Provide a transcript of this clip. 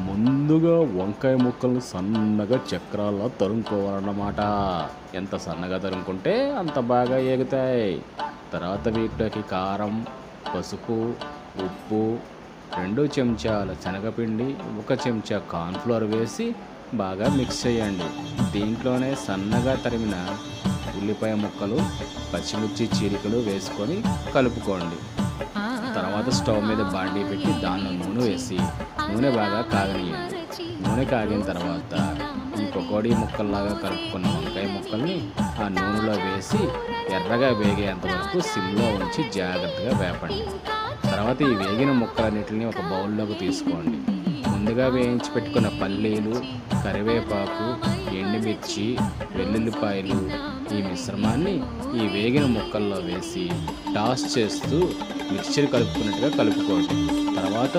ముందుగా వంకాయ ముక్కలను సన్నగా చక్రాల్లా తరుముకోవాలన్నమాట. ఎంత సన్నగా తరుముకుంటే అంత బాగా ఏగుతాయి. తర్వాత వీటిలోకి కారం, పసుపు, ఉప్పు, 2 చెంచాల శనగపిండి, 1 చెంచా కార్న్‌ఫ్లోర్ వేసి బాగా మిక్స్ చేయండి. దీంట్లోనే సన్నగా తరిమిన ఉల్లిపాయ ముక్కలు, పచ్చిమిర్చి చీలికలు వేసుకొని కలుపుకోండి. తర్వాత స్టవ్ మీద బాండీ పెట్టి దానిలో నూనె వేసి నూనె బాగా కాగనియండి. నూనె కాగిన తర్వాత ఈ పకోడీ ముక్కల్లాగా కలుపుకున్న వంకాయ ముక్కల్ని ఆ నూనెలో వేసి ఎర్రగా వేగేంత వరకు సిమ్లో ఉంచి జాగ్రత్తగా వేపండి. తర్వాత ఈ వేగిన ముక్కలన్నిటిని ఒక బౌల్లోకి తీసుకోండి. ముందుగా వేయించి పెట్టుకున్న పల్లీలు, కరివేపాకు, ఎండుమిర్చి, వెల్లుల్లిపాయలు ఈ మిశ్రమాన్ని ఈ వేగిన ముక్కల్లో వేసి టాస్ చేస్తూ మిక్చర్ కలుపుకున్నట్టుగా కలుపుకోండి. తర్వాత